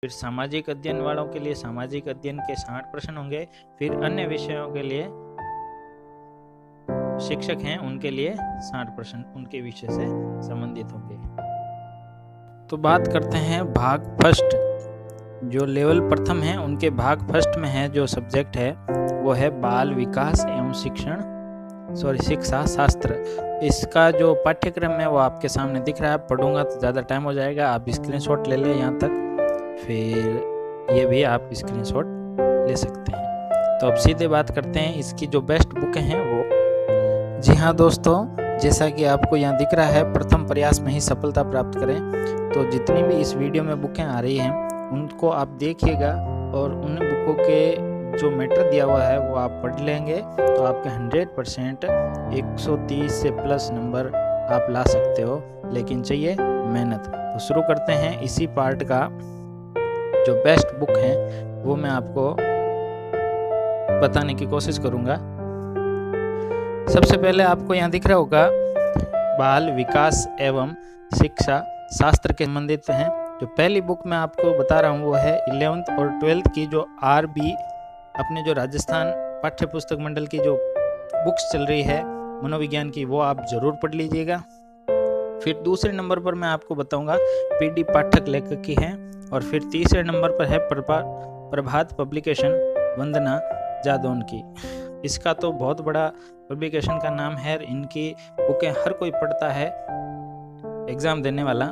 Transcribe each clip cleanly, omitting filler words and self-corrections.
फिर सामाजिक अध्ययन वालों के लिए सामाजिक अध्ययन के 60 प्रश्न होंगे। फिर अन्य विषयों के लिए शिक्षक हैं उनके लिए 60 प्रश्न उनके विषय से संबंधित होंगे। तो बात करते हैं भाग फर्स्ट। जो लेवल प्रथम है उनके भाग फर्स्ट में है जो सब्जेक्ट है वो है बाल विकास एवं शिक्षा शास्त्र। इसका जो पाठ्यक्रम है वो आपके सामने दिख रहा है। पढ़ूंगा तो ज़्यादा टाइम हो जाएगा, आप स्क्रीनशॉट ले लें यहाँ तक, फिर ये भी आप स्क्रीनशॉट ले सकते हैं। तो अब सीधे बात करते हैं इसकी जो बेस्ट बुक हैं वो। जी हाँ दोस्तों, जैसा कि आपको यहाँ दिख रहा है प्रथम प्रयास में ही सफलता प्राप्त करें। तो जितनी भी इस वीडियो में बुकें आ रही हैं उनको आप देखिएगा और उन बुकों के जो मैटर दिया हुआ है वो आप पढ़ लेंगे तो आपके 100% 130 से प्लस नंबर आप ला सकते हो, लेकिन चाहिए मेहनत। तो शुरू करते हैं। इसी पार्ट का जो बेस्ट बुक है वो मैं आपको बताने की कोशिश करूँगा। सबसे पहले आपको यहाँ दिख रहा होगा बाल विकास एवं शिक्षा शास्त्र के संबंधित हैं। जो पहली बुक मैं आपको बता रहा हूँ वो है 11th और 12th की जो RB अपने जो राजस्थान पाठ्य पुस्तक मंडल की जो बुक्स चल रही है मनोविज्ञान की, वो आप जरूर पढ़ लीजिएगा। फिर दूसरे नंबर पर मैं आपको बताऊंगा PD पाठक लेखक की है, और फिर तीसरे नंबर पर है प्रभात पब्लिकेशन वंदना जादौन की। इसका तो बहुत बड़ा पब्लिकेशन का नाम है, इनकी बुकें हर कोई पढ़ता है एग्जाम देने वाला।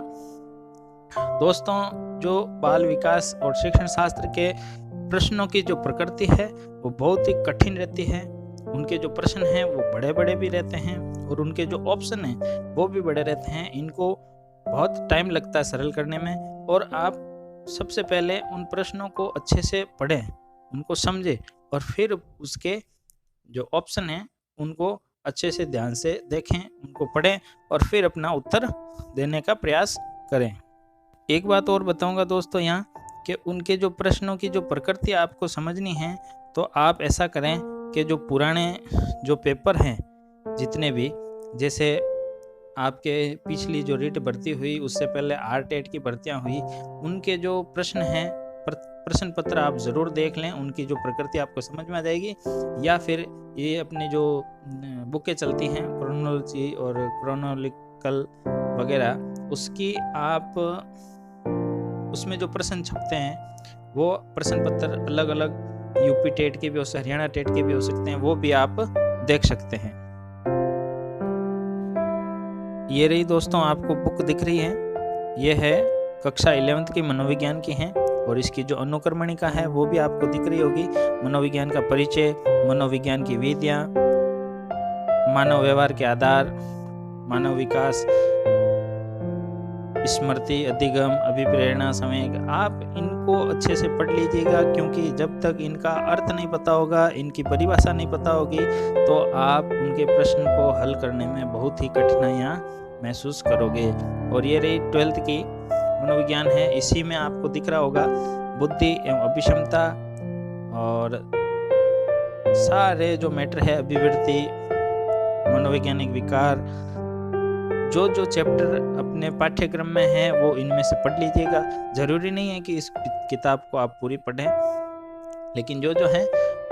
दोस्तों, जो बाल विकास और शिक्षण शास्त्र के प्रश्नों की जो प्रकृति है वो बहुत ही कठिन रहती है। उनके जो प्रश्न हैं वो बड़े बड़े भी रहते हैं और उनके जो ऑप्शन हैं वो भी बड़े रहते हैं। इनको बहुत टाइम लगता है सरल करने में, और आप सबसे पहले उन प्रश्नों को अच्छे से पढ़ें, उनको समझें, और फिर उसके जो ऑप्शन हैं उनको अच्छे से ध्यान से देखें, उनको पढ़ें और फिर अपना उत्तर देने का प्रयास करें। एक बात और बताऊंगा दोस्तों यहाँ कि उनके जो प्रश्नों की जो प्रकृति आपको समझनी है, तो आप ऐसा करें कि जो पुराने जो पेपर हैं जितने भी, जैसे आपके पिछली जो रीट भर्ती हुई उससे पहले RTET की भर्तियां हुई, उनके जो प्रश्न हैं प्रश्न पत्र आप ज़रूर देख लें, उनकी जो प्रकृति आपको समझ में आ जाएगी। या फिर ये अपनी जो बुकें चलती हैं क्रोनोलॉजी और क्रोनोलॉजिकल वगैरह, उसकी आप उसमें जो प्रश्न छपते हैं वो प्रश्न पत्र अलग अलग UP टेट के भी हो सकते हैं, हरियाणा टेट के भी हो सकते हैं, वो भी आप देख सकते हैं। ये रही दोस्तों आपको बुक दिख रही है, ये है कक्षा 11th की मनोविज्ञान की है, और इसकी जो अनुक्रमणिका है वो भी आपको दिख रही होगी। मनोविज्ञान का परिचय, मनोविज्ञान की विधियां, मानव व्यवहार के आधार, मानव विकास, स्मृति, अधिगम, अभिप्रेरणा, संवेग। आप इनको अच्छे से पढ़ लीजिएगा, क्योंकि जब तक इनका अर्थ नहीं पता होगा, इनकी परिभाषा नहीं पता होगी, तो आप उनके प्रश्न को हल करने में बहुत ही कठिनाइयाँ महसूस करोगे। और ये रही 12th की मनोविज्ञान है, इसी में आपको दिख रहा होगा बुद्धि एवं अभिक्षमता और सारे जो मैटर है, अभिवृत्ति, मनोवैज्ञानिक विकार, जो जो चैप्टर अपने पाठ्यक्रम में है वो इनमें से पढ़ लीजिएगा। जरूरी नहीं है कि इस किताब को आप पूरी पढ़ें, लेकिन जो जो है।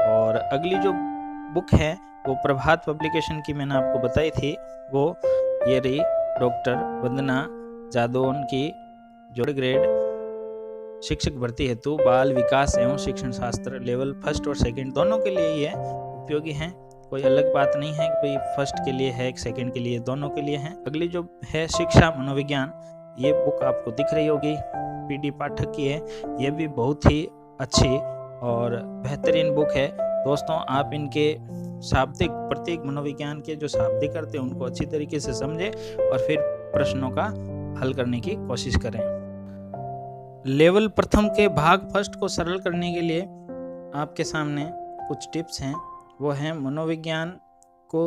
और अगली जो बुक है वो प्रभात पब्लिकेशन की मैंने आपको बताई थी, वो ये रही डॉक्टर वंदना जादौन की जो ग्रेड शिक्षक भर्ती हेतु बाल विकास एवं शिक्षण शास्त्र लेवल 1st और 2nd दोनों के लिए ये उपयोगी हैं। कोई अलग बात नहीं है कि भाई 1st के लिए है, 2nd के लिए, दोनों के लिए है। अगली जो है शिक्षा मनोविज्ञान, ये बुक आपको दिख रही होगी, PD पाठक की है। ये भी बहुत ही अच्छी और बेहतरीन बुक है दोस्तों। आप इनके शाब्दिक, प्रत्येक मनोविज्ञान के जो शाब्दिक अर्थ हैं उनको अच्छी तरीके से समझें और फिर प्रश्नों का हल करने की कोशिश करें। लेवल प्रथम के भाग 1st को सरल करने के लिए आपके सामने कुछ टिप्स हैं। वो है मनोविज्ञान को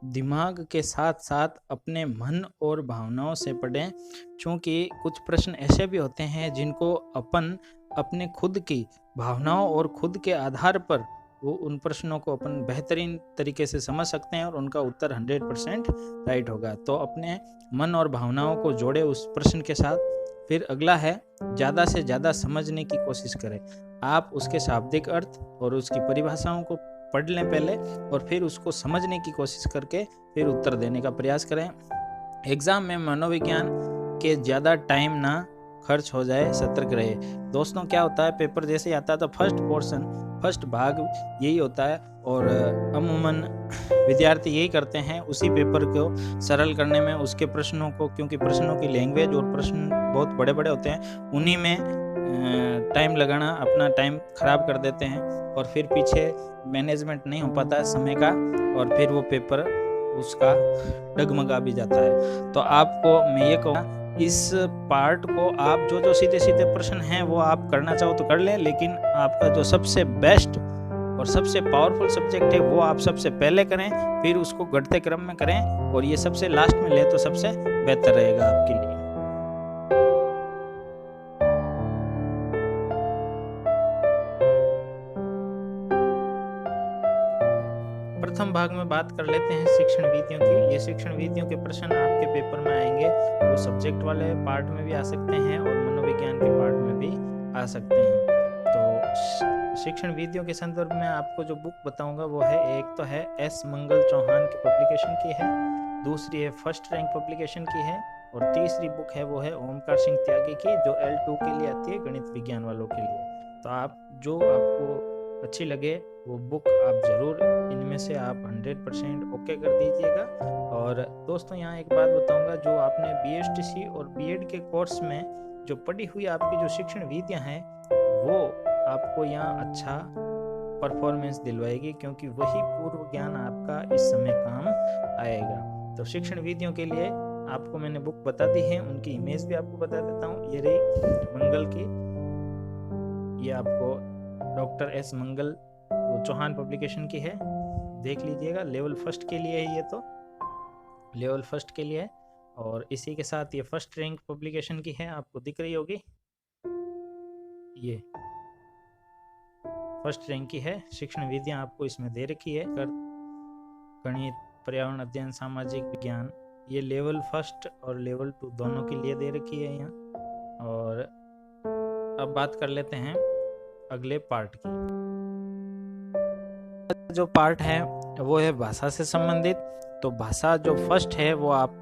दिमाग के साथ साथ अपने मन और भावनाओं से पढ़ें, क्योंकि कुछ प्रश्न ऐसे भी होते हैं जिनको अपन अपने खुद की भावनाओं और खुद के आधार पर वो उन प्रश्नों को अपन बेहतरीन तरीके से समझ सकते हैं और उनका उत्तर 100% राइट होगा। तो अपने मन और भावनाओं को जोड़े उस प्रश्न के साथ, फिर अगला है ज़्यादा से ज़्यादा समझने की कोशिश करें। आप उसके शाब्दिक अर्थ और उसकी परिभाषाओं को पढ़ लें पहले, और फिर उसको समझने की कोशिश करके फिर उत्तर देने का प्रयास करें। एग्ज़ाम में मनोविज्ञान के ज़्यादा टाइम ना खर्च हो जाए, सतर्क रहे। दोस्तों क्या होता है, पेपर जैसे आता है तो फर्स्ट भाग यही होता है, और अमूमन विद्यार्थी यही करते हैं, उसी पेपर को सरल करने में उसके प्रश्नों को, क्योंकि प्रश्नों की लैंग्वेज और प्रश्न बहुत बड़े बड़े होते हैं, उन्हीं में टाइम लगाना, अपना टाइम खराब कर देते हैं, और फिर पीछे मैनेजमेंट नहीं हो पाता समय का, और फिर वो पेपर उसका डगमगा भी जाता है। तो आपको मैं ये कहूँगा, इस पार्ट को आप जो सीधे सीधे प्रश्न हैं वो आप करना चाहो तो कर लें, लेकिन आपका जो सबसे बेस्ट और सबसे पावरफुल सब्जेक्ट है वो आप सबसे पहले करें, फिर उसको घटते क्रम में करें, और ये सबसे लास्ट में ले तो सबसे बेहतर रहेगा आपके लिए। प्रथम भाग में बात कर लेते हैं शिक्षण वीतियों की। ये शिक्षण वीतियों के प्रश्न आपके पेपर में आएंगे, वो सब्जेक्ट वाले पार्ट में भी आ सकते हैं और मनोविज्ञान के पार्ट में भी आ सकते हैं। तो शिक्षण वीतियों के संदर्भ में आपको जो बुक बताऊंगा वो है, एक तो है एस मंगल चौहान की पब्लिकेशन की है, दूसरी है फर्स्ट रैंक पब्लिकेशन की है, और तीसरी बुक है वो है ओमकार सिंह त्यागी की, जो L2 के लिए आती है, गणित विज्ञान वालों के लिए। तो आप जो आपको अच्छी लगे वो बुक आप ज़रूर, इनमें से आप 100% ओके कर दीजिएगा। और दोस्तों यहाँ एक बात बताऊंगा, जो आपने BSTC और B.Ed के कोर्स में जो पढ़ी हुई आपकी जो शिक्षण वीतियाँ हैं, वो आपको यहाँ अच्छा परफॉर्मेंस दिलवाएगी, क्योंकि वही पूर्व ज्ञान आपका इस समय काम आएगा। तो शिक्षण वीतियों के लिए आपको मैंने बुक बता दी है, उनकी इमेज भी आपको बता देता हूँ। ये रही मंगल की, ये आपको डॉक्टर एस मंगल चौहान पब्लिकेशन की है, देख लीजिएगा। लेवल फर्स्ट के लिए है, ये तो लेवल फर्स्ट के लिए है, और इसी के साथ ये फर्स्ट रैंक पब्लिकेशन की है, आपको दिख रही होगी, ये फर्स्ट रैंक की है। शिक्षण विधियां आपको इसमें दे रखी है, गणित, पर्यावरण अध्ययन, सामाजिक विज्ञान, ये लेवल फर्स्ट और लेवल 2 दोनों के लिए दे रखी है यहाँ। और अब बात कर लेते हैं अगले पार्ट की। जो पार्ट है वो है भाषा से संबंधित। तो भाषा जो फर्स्ट है वो आप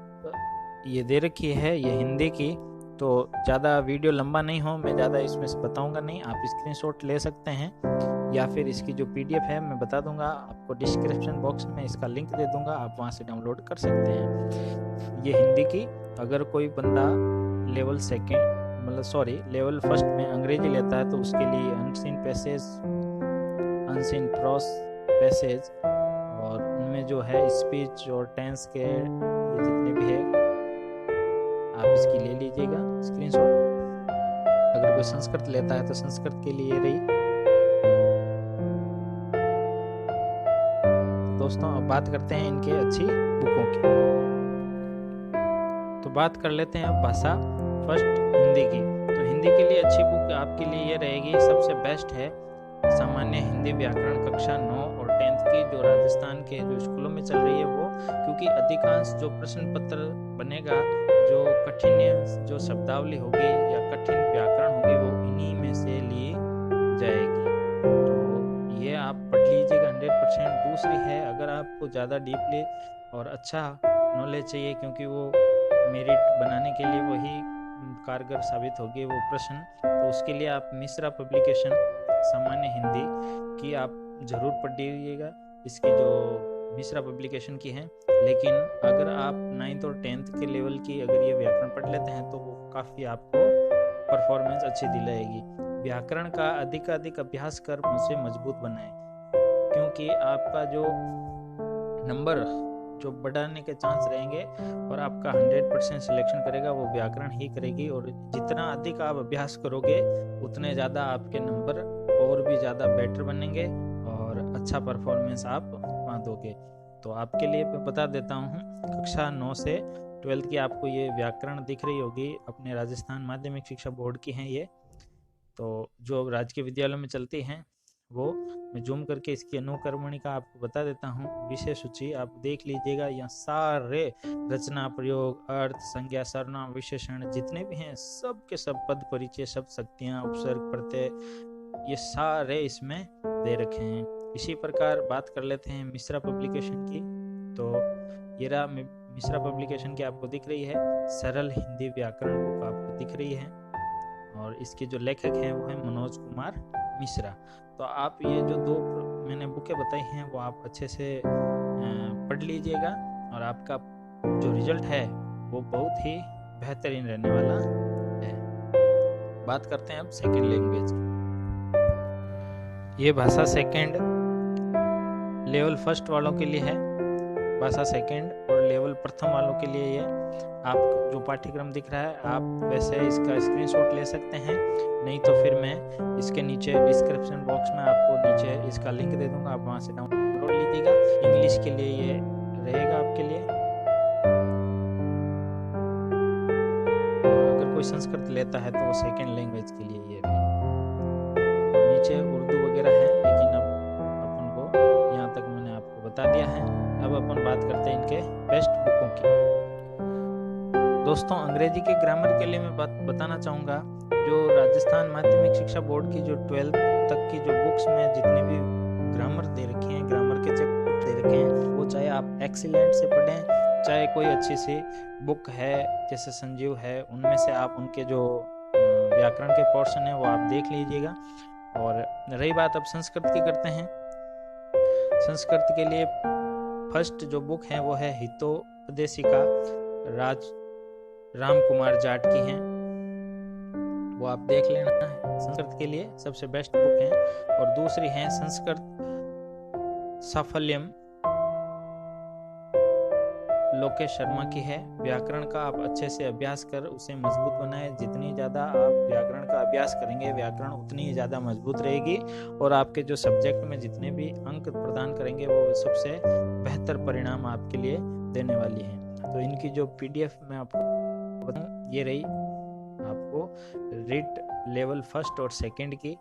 ये दे रखी है, ये हिंदी की। तो ज़्यादा वीडियो लंबा नहीं हो, मैं ज़्यादा इसमें से बताऊंगा नहीं, आप स्क्रीनशॉट ले सकते हैं, या फिर इसकी जो PDF है मैं बता दूंगा आपको, डिस्क्रिप्शन बॉक्स में इसका लिंक दे दूंगा, आप वहां से डाउनलोड कर सकते हैं। ये हिंदी की, अगर कोई बंदा लेवल लेवल फर्स्ट में अंग्रेजी लेता है तो उसके लिए unseen passage, unseen pros passage, और उनमें जो है स्पीच और टेंस के ये जितने भी है आप इसकी ले लीजिएगा स्क्रीनशॉट। अगर कोई संस्कृत लेता है तो संस्कृत के लिए रही। दोस्तों अब बात करते हैं इनके अच्छी बुकों की। तो बात कर लेते हैं भाषा फर्स्ट हिंदी की। तो हिंदी के लिए अच्छी बुक आपके लिए ये रहेगी, सबसे बेस्ट है सामान्य हिंदी व्याकरण कक्षा 9 और 10th की, जो राजस्थान के जो स्कूलों में चल रही है वो, क्योंकि अधिकांश जो प्रश्न पत्र बनेगा, जो कठिन जो शब्दावली होगी या कठिन व्याकरण होगी, वो इन्हीं में से ली जाएगी। तो ये आप पढ़ लीजिएगा 100%। दूसरी है, अगर आपको ज़्यादा डीपली और अच्छा नॉलेज चाहिए, क्योंकि वो मेरिट बनाने के लिए वही कारगर साबित होगी वो प्रश्न, तो उसके लिए आप मिश्रा पब्लिकेशन सामान्य हिंदी की आप ज़रूर पढ़िएगा, इसकी जो मिश्रा पब्लिकेशन की है। लेकिन अगर आप 9th और 10th के लेवल की अगर ये व्याकरण पढ़ लेते हैं तो वो काफ़ी आपको परफॉर्मेंस अच्छी दिलाएगी। व्याकरण का अधिक अभ्यास कर उसे मजबूत बनाएं, क्योंकि आपका जो नंबर जो बढ़ाने के चांस रहेंगे और आपका 100% सिलेक्शन करेगा वो व्याकरण ही करेगी। और जितना अधिक आप अभ्यास करोगे उतने ज़्यादा आपके नंबर और भी ज़्यादा बेटर बनेंगे और अच्छा परफॉर्मेंस आप वहाँ दोगे। तो आपके लिए मैं बता देता हूँ, कक्षा 9 से 12th की आपको ये व्याकरण दिख रही होगी, अपने राजस्थान माध्यमिक शिक्षा बोर्ड की हैं ये, तो जो राजकीय विद्यालयों में चलती हैं वो मैं जूम करके इसकी अनुक्रमणिका आपको बता देता हूँ। विषय सूची आप देख लीजिएगा, यहाँ सारे रचना, प्रयोग, अर्थ, संज्ञा, सर्वनाम, विशेषण जितने भी हैं सब के सब, पद, परिचय, शब्द, शक्तियाँ, उपसर्ग, प्रत्यय, ये सारे इसमें दे रखे हैं। इसी प्रकार बात कर लेते हैं मिश्रा पब्लिकेशन की। तो ये रहा मिश्रा पब्लिकेशन की, आपको दिख रही है सरल हिंदी व्याकरण बुक आपको दिख रही है, और इसके जो लेखक हैं वो है मनोज कुमार मिश्रा। तो आप ये जो दो मैंने बुकें बताई हैं वो आप अच्छे से पढ़ लीजिएगा, और आपका जो रिजल्ट है वो बहुत ही बेहतरीन रहने वाला है। बात करते हैं अब सेकंड लैंग्वेज की। ये भाषा सेकंड लेवल फर्स्ट वालों के लिए है, भाषा सेकंड, और लेवल प्रथम वालों के लिए ये आप जो पाठ्यक्रम दिख रहा है आप वैसे इसका स्क्रीनशॉट ले सकते हैं, नहीं तो फिर मैं इसके नीचे डिस्क्रिप्शन बॉक्स में आपको नीचे इसका लिंक दे दूंगा, आप वहां से डाउनलोड लीजिएगा। इंग्लिश के लिए ये रहेगा आपके लिए, और अगर कोई संस्कृत लेता है तो वो सेकेंड लैंग्वेज के लिए ये रहेगा। नीचे उर्दू वगैरह है, लेकिन अब अपन को यहाँ तक मैंने आपको बता दिया है। अब अपन बात करते हैं इनके बेस्ट बुकों की। दोस्तों, अंग्रेजी के ग्रामर के लिए मैं बताना चाहूँगा, जो राजस्थान माध्यमिक शिक्षा बोर्ड की जो 12th तक की जो बुक्स में जितने भी ग्रामर दे रखे हैं, ग्रामर के चैप्टर दे रखे हैं, वो चाहे आप एक्सीलेंट से पढ़ें, चाहे कोई अच्छी सी बुक है जैसे संजीव है, उनमें से आप उनके जो व्याकरण के पोर्शन है वो आप देख लीजिएगा। और रही बात अब संस्कृत की करते हैं। संस्कृत के लिए फर्स्ट जो बुक है वो है हितोपदेशिका, राम कुमार जाट की है, वो आप देख लेना है। संस्कृत के लिए सबसे बेस्ट बुक है। और दूसरी है संस्कृत साफल्यम, लोकेश शर्मा की है। व्याकरण का आप अच्छे से अभ्यास कर उसे मजबूत बनाएं। जितनी ज़्यादा आप व्याकरण का अभ्यास करेंगे, व्याकरण उतनी ही ज़्यादा मजबूत रहेगी, और आपके जो सब्जेक्ट में जितने भी अंक प्रदान करेंगे वो सबसे बेहतर परिणाम आपके लिए देने वाली है। तो इनकी जो PDF मैं आपको बताऊं, ये रही आपको रीड लेवल फर्स्ट और सेकंड की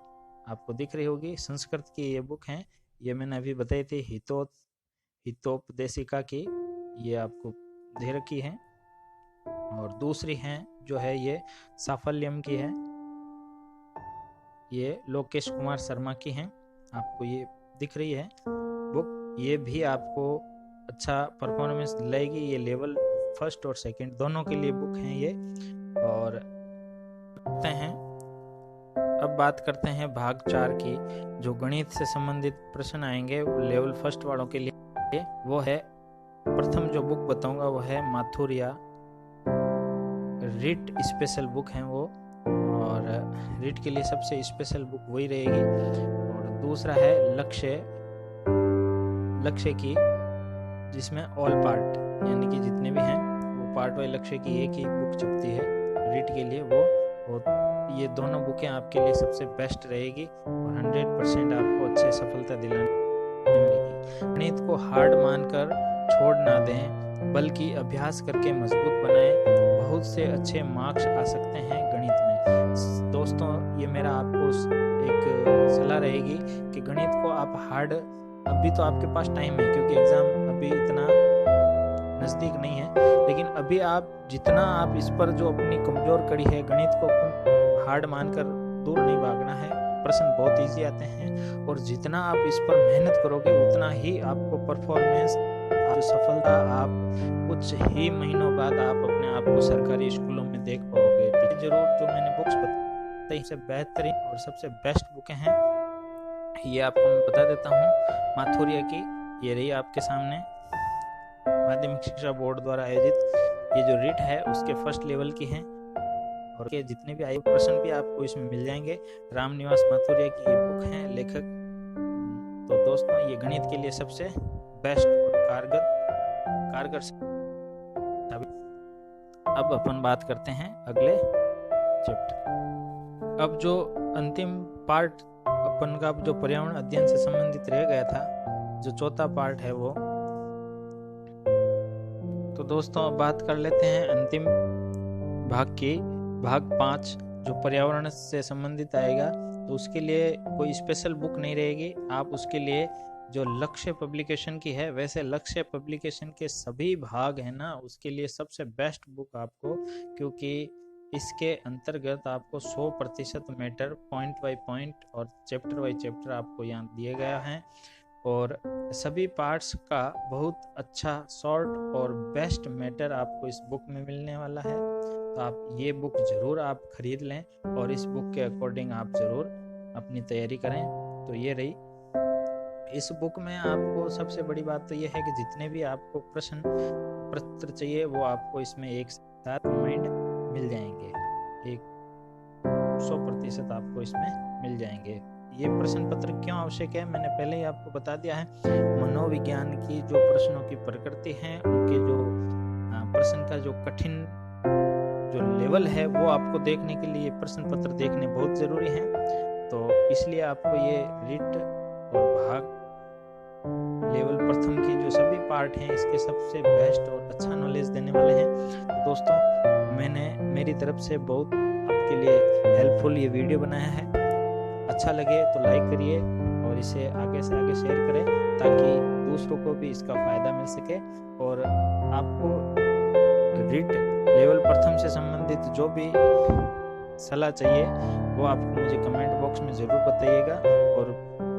आपको दिख रही होगी। संस्कृत की ये बुक है, ये मैंने अभी बताई थी हितोपदेशिका की, ये आपको दे रखी है। और दूसरी है जो है ये साफल्यम की है, ये लोकेश कुमार शर्मा की है, आपको ये दिख रही है बुक। ये भी आपको अच्छा परफॉर्मेंस लाएगी। ये लेवल फर्स्ट और सेकंड दोनों के लिए बुक हैं ये। और अब बात करते हैं भाग 4 की, जो गणित से संबंधित प्रश्न आएंगे लेवल फर्स्ट वालों के लिए। वो है प्रथम जो बुक बताऊंगा वो है माथुरिया, रीट स्पेशल बुक है वो, और रीट के लिए सबसे स्पेशल बुक वही रहेगी। और दूसरा है लक्ष्य की, जिसमें ऑल पार्ट यानी कि जितने भी हैं वो पार्ट वाले लक्ष्य की एक ही बुक छपती है रीट के लिए वो ये दोनों बुकें आपके लिए सबसे बेस्ट रहेगी, और 100% आपको अच्छे सफलता दिलाने मिलेगी। गणित को हार्ड मानकर छोड़ ना दें, बल्कि अभ्यास करके मजबूत बनाएं। बहुत से अच्छे मार्क्स आ सकते हैं गणित में। दोस्तों, ये मेरा आपको एक सलाह रहेगी कि गणित को आप हार्ड, अभी तो आपके पास टाइम है क्योंकि एग्जाम अभी इतना नजदीक नहीं है, लेकिन अभी आप जितना आप इस पर जो अपनी कमजोर कड़ी है गणित को हार्ड मानकर दूर नहीं भागना है। प्रश्न बहुत इजी आते हैं, और जितना आप इस पर मेहनत करोगे उतना ही आपको परफॉर्मेंस, सफलता आप कुछ ही महीनों बाद आप अपने आप को सरकारी स्कूलों में देख पाओगे। जरूर जो मैंने बुक्स बताई सबसे बेहतरीन और सबसे बेस्ट बुकें हैं, ये आपको मैं बता देता हूँ। माथुरिया की ये रही आपके सामने, माध्यमिक शिक्षा बोर्ड द्वारा आयोजित ये जो रीट है उसके फर्स्ट लेवल की हैं, और के जितने भी आयु प्रश्न भी आपको इसमें मिल जाएंगे। रामनिवास माथुरिया की ये बुक है लेखक। तो दोस्तों, ये गणित के लिए सबसे बेस्ट और कारगर साबित। अब अपन बात करते हैं अगले चैप्टर। अब जो अंतिम पार्ट अपन का जो पर्यावरण अध्ययन से संबंधित रह गया था, जो चौथा पार्ट है वो, तो दोस्तों अब बात कर लेते हैं अंतिम भाग की, भाग 5, जो पर्यावरण से संबंधित आएगा तो उसके लिए कोई स्पेशल बुक नहीं रहेगी। आप उसके लिए जो लक्ष्य पब्लिकेशन की है, वैसे लक्ष्य पब्लिकेशन के सभी भाग हैं ना, उसके लिए सबसे बेस्ट बुक आपको, क्योंकि इसके अंतर्गत आपको 100% मैटर पॉइंट बाय पॉइंट और चैप्टर बाय चैप्टर आपको यहाँ दिए गया है और सभी पार्ट्स का बहुत अच्छा शॉर्ट और बेस्ट मैटर आपको इस बुक में मिलने वाला है। तो आप ये बुक ज़रूर आप खरीद लें और इस बुक के अकॉर्डिंग आप ज़रूर अपनी तैयारी करें। तो ये रही इस बुक में। आपको सबसे बड़ी बात तो ये है कि जितने भी आपको प्रश्न पत्र चाहिए वो आपको इसमें एक साथ माइंड मिल जाएंगे, 100% आपको इसमें मिल जाएंगे। ये प्रश्न पत्र क्यों आवश्यक है, मैंने पहले ही आपको बता दिया है। मनोविज्ञान की जो प्रश्नों की प्रकृति है, उनके जो प्रश्न का जो कठिन जो लेवल है वो आपको देखने के लिए प्रश्न पत्र देखने बहुत जरूरी है। तो इसलिए आपको ये रीट और भाग लेवल प्रथम की जो सभी पार्ट हैं इसके सबसे बेस्ट और अच्छा नॉलेज देने वाले हैं। तो दोस्तों, मैंने मेरी तरफ से बहुत आपके लिए हेल्पफुल ये वीडियो बनाया है। अच्छा लगे तो लाइक करिए और इसे आगे से आगे शेयर करें ताकि दूसरों को भी इसका फ़ायदा मिल सके। और आपको रीट लेवल प्रथम से संबंधित जो भी सलाह चाहिए वो आपको मुझे कमेंट बॉक्स में ज़रूर बताइएगा और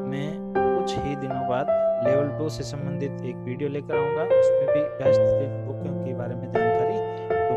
मैं कुछ ही दिनों बाद लेवल 2 से संबंधित एक वीडियो लेकर आऊँगा। उसमें भी बेस्ट बुकों के बारे में जानकारी